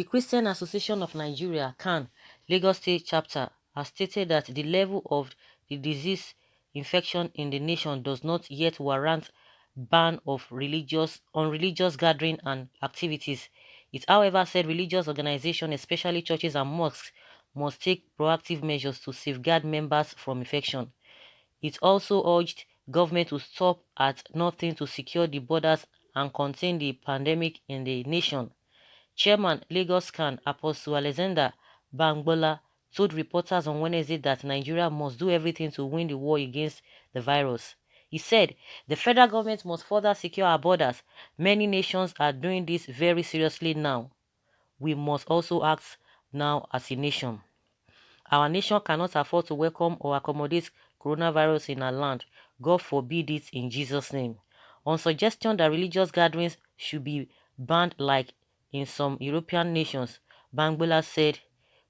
The Christian Association of Nigeria, C.A.N, Lagos State Chapter, has stated that the level of the disease infection in the nation does not yet warrant ban of religious gathering and activities. It, however, said religious organizations, especially churches and mosques, must take proactive measures to safeguard members from infection. It also urged government to stop at nothing to secure the borders and contain the pandemic in the nation. Chairman Lagos C.A.N Apostle Alexander Bangbola told reporters on Wednesday that Nigeria must do everything to win the war against the virus. He said, the federal government must further secure our borders. Many nations are doing this very seriously now. We must also act now as a nation. Our nation cannot afford to welcome or accommodate coronavirus in our land. God forbid it in Jesus' name. On suggestion that religious gatherings should be banned like in some European nations, Bangbola said,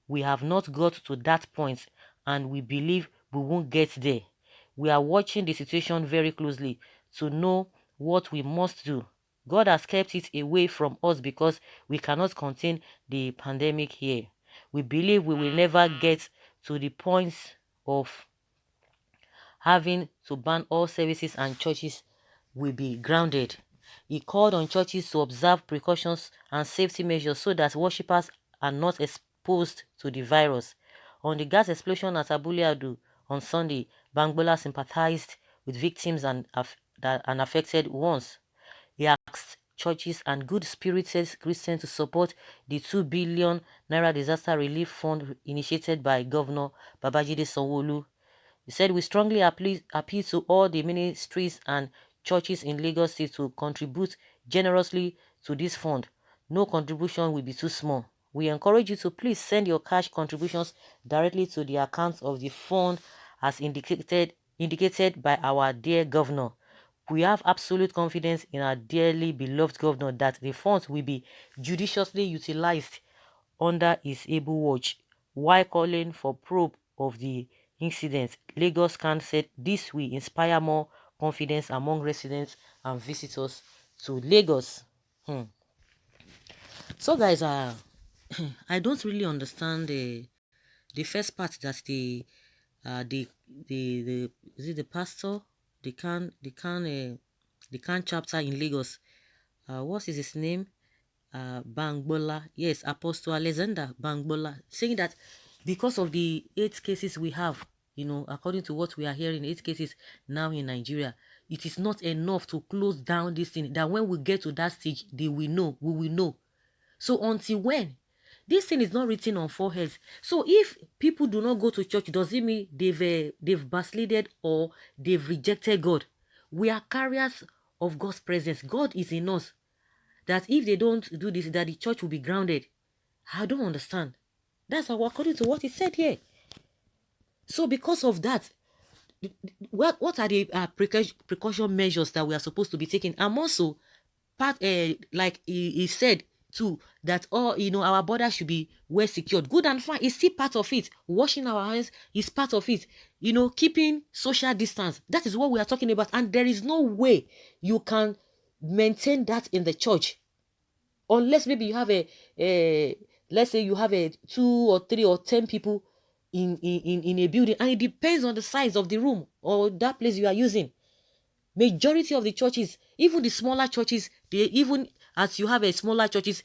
we have not got to that point and we believe we won't get there. We are watching the situation very closely to know what we must do. God has kept it away from us because we cannot contain the pandemic here. We believe we will never get to the point of having to ban all services and churches will be grounded. He called on churches to observe precautions and safety measures so that worshippers are not exposed to the virus. On the gas explosion at Abule Adu on Sunday, Bangbola sympathized with victims and affected ones. He asked churches and good-spirited Christians to support the 2 billion naira disaster relief fund initiated by Governor Babajide Sanwo-Olu. He said, we strongly appeal to all the ministries and churches in Lagos State to contribute generously to this fund. No contribution will be too small. We encourage you to please send your cash contributions directly to the account of the fund as indicated by our dear governor. We have absolute confidence in our dearly beloved governor that the funds will be judiciously utilized under his able watch. While calling for probe of the incident, Lagos C.A.N said this will inspire more confidence among residents and visitors to Lagos. So guys, I don't really understand the first part that the is it the pastor, the C.A.N chapter in Lagos, what is his name, Bangbola, yes, Apostle Alexander Bangbola, saying that because of the 8 cases we have, according to what we are hearing, 8 cases now in Nigeria, it is not enough to close down this thing, that when we get to that stage, we will know. So until when? This thing is not written on foreheads. So if people do not go to church, does it mean they've backslided or they've rejected God? We are carriers of God's presence. God is in us. That if they don't do this, that the church will be grounded. I don't understand. That's according to what it said here. So because of that, what are the precaution measures that we are supposed to be taking? And also, like he said too, that all our borders should be well secured. Good and fine. It's still part of it. Washing our hands is part of it. Keeping social distance. That is what we are talking about. And there is no way you can maintain that in the church, unless maybe you have let's say you have 2 or 3 or 10 people in a building, and it depends on the size of the room or that place you are using. Majority of the churches, even the smaller churches, even as you have smaller churches,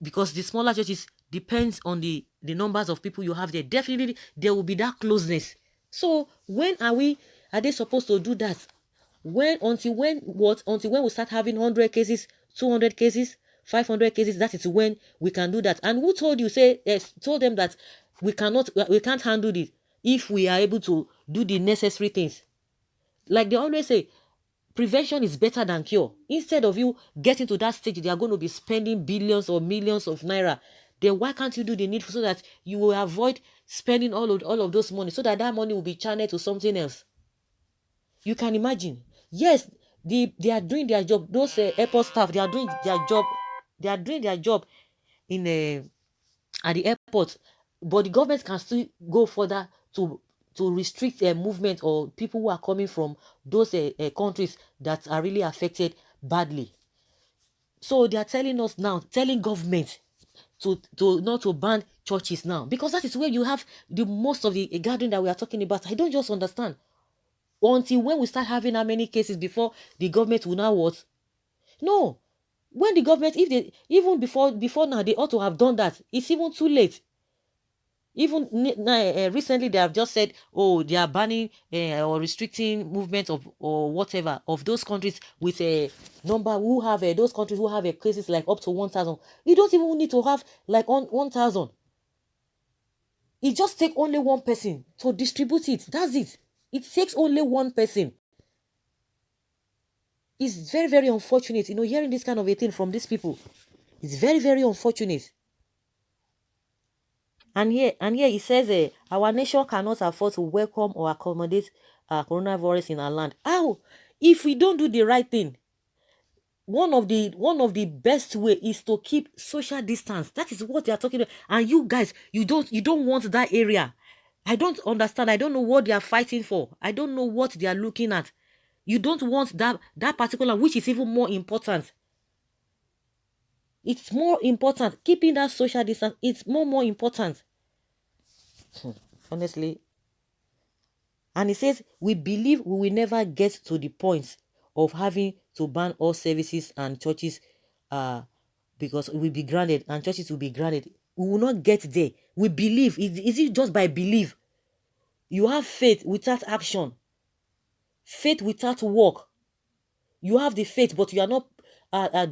because the smaller churches depends on the numbers of people you have there, definitely there will be that closeness. So when are they supposed to do that? Until when we start having 100 cases, 200 cases, 500 cases? That is when we can do that. And who told you? Told them that we can't handle it if we are able to do the necessary things. Like they always say, prevention is better than cure. Instead of you getting to that stage, they are going to be spending billions or millions of naira. Then why can't you do the needful so that you will avoid spending all of those money, so that money will be channeled to something else? You can imagine. Yes, they are doing their job. Those airport staff, they are doing their job. They are doing their job at the airport, but the government can still go further to restrict movement or people who are coming from those countries that are really affected badly. So they are telling us now, telling government, to not to ban churches now, because that is where you have the most of the gathering that we are talking about. I don't just understand. Until when we start having how many cases before the government will now what? No. When the government, if they even before now, they ought to have done that. It's even too late. Even recently, they have just said, oh, they are banning or restricting movement of or whatever of those countries with a number who have those countries who have cases like up to 1,000. You don't even need to have like on 1,000. It just takes only one person to distribute it. That's it. It takes only one person. It's very, very unfortunate, hearing this kind of a thing from these people. It's very, very unfortunate. And here it says, our nation cannot afford to welcome or accommodate coronavirus in our land. How? If we don't do the right thing, one of the best way is to keep social distance. That is what they are talking about. And you guys, you don't want that area. I don't understand. I don't know what they are fighting for. I don't know what they are looking at. You don't want that particular, which is even more important. It's more important. Keeping that social distance, it's more important. Honestly. And it says, we believe we will never get to the point of having to ban all services and churches because we will be granted and churches will be granted. We will not get there. We believe. Is it just by belief? You have faith without action. Faith without work. You have the faith, but you are not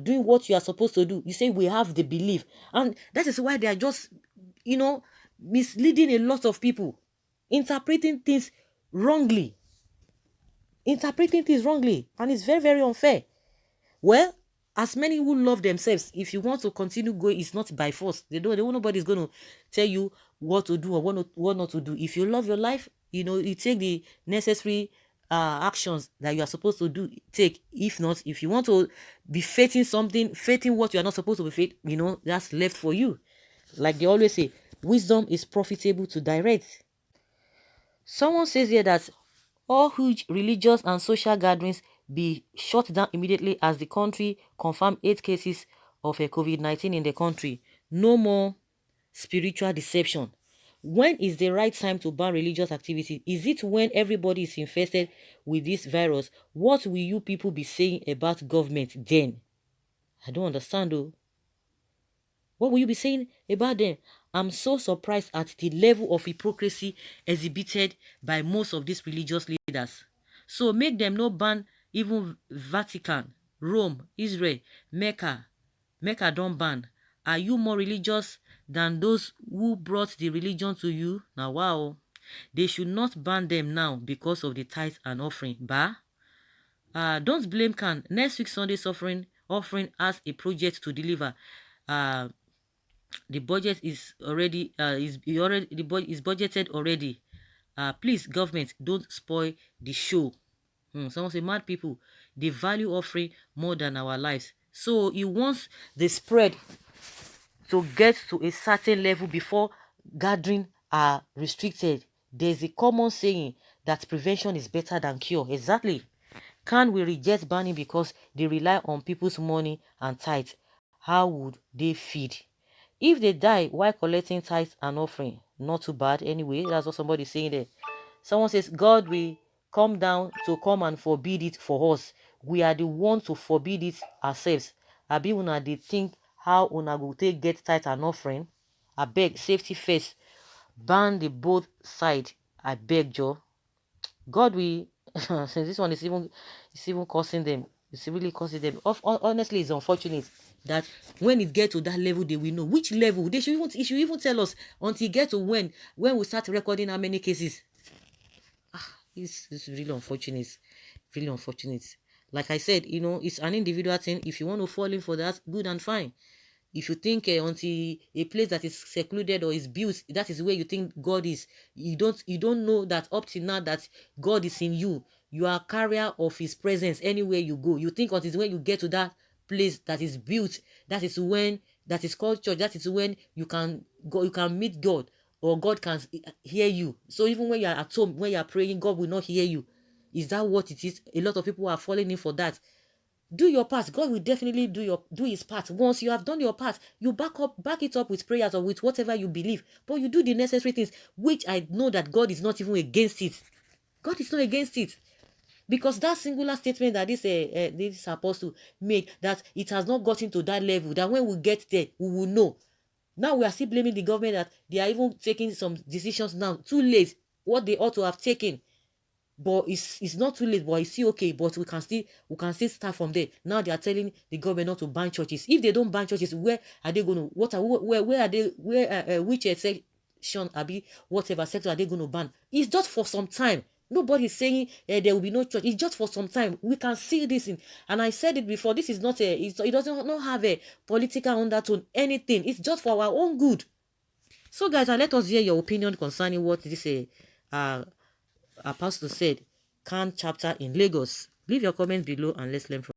doing what you are supposed to do. You say we have the belief. And that is why they are just, misleading a lot of people. Interpreting things wrongly. And it's very, very unfair. Well, as many who love themselves, if you want to continue going, it's not by force. Nobody's going to tell you what to do or what not to do. If you love your life, you take the necessary actions that you are supposed to do. Take. If not, if you want to be faithing what you are not supposed to be faith, that's left for you. Like they always say, wisdom is profitable to direct. Someone says here that all huge religious and social gatherings be shut down immediately as the country confirmed 8 cases of a COVID-19 in the country. No more spiritual deception. When is the right time to ban religious activity? Is it when everybody is infested with this virus? What will you people be saying about government then? I don't understand though. What will you be saying about them? I'm so surprised at the level of hypocrisy exhibited by most of these religious leaders. So make them no ban even Vatican, Rome, Israel, Mecca. Mecca don't ban. Are you more religious than those who brought the religion to you? Now, wow. They should not ban them now because of the tithe and offering. Don't blame C.A.N. Next week Sunday's offering has a project to deliver. The budget is already is budgeted already. Please, government, don't spoil the show. Someone say, mad people, they value offering more than our lives. So he wants the spread to get to a certain level before gathering are restricted. There's a common saying that prevention is better than cure. Exactly. Can we reject banning because they rely on people's money and tithe? How would they feed? If they die while collecting tithes and offering, not too bad anyway. That's what somebody's saying there. Someone says, God will come down to come and forbid it for us. We are the ones to forbid it ourselves. Abi una dey think how una go take get tithe and offering? I beg, safety first. Ban the both side. I beg, Joe. God will. Since this one is even causing them. It's really causing them. Honestly, it's unfortunate that when it gets to that level, they will know which level. It should even tell us until it gets to when we start recording how many cases. It's really unfortunate. Really unfortunate. Like I said, it's an individual thing. If you want to fall in for that, good and fine. If you think until a place that is secluded or is built, that is where you think God is, you don't know that up till now that God is in you. You are a carrier of his presence anywhere you go. You think until when you get to that place that is built, that is called church, that is when you can go, you can meet God, or God can hear you. So even when you are at home, when you are praying, God will not hear you. Is that what it is? A lot of people are falling in for that. Do your part. God will definitely do his part. Once you have done your part, you back it up with prayers or with whatever you believe. But you do the necessary things, which I know that God is not even against it. God is not against it. Because that singular statement that this apostle made, that it has not gotten to that level, that when we get there, we will know. Now we are still blaming the government that they are even taking some decisions now. Too late. What they ought to have taken. But it's not too late, but it's still okay. But we can still start from there. Now they are telling the government not to ban churches. If they don't ban churches, where are they going to? Where are they? Which section, whatever sector are they going to ban? It's just for some time. Nobody's saying there will be no church. It's just for some time. We can see this in, and I said it before. This is not it doesn't not have a political undertone. Anything. It's just for our own good. So, guys, let us hear your opinion concerning what this apostle said, C.A.N chapter in Lagos. Leave your comments below and let's learn from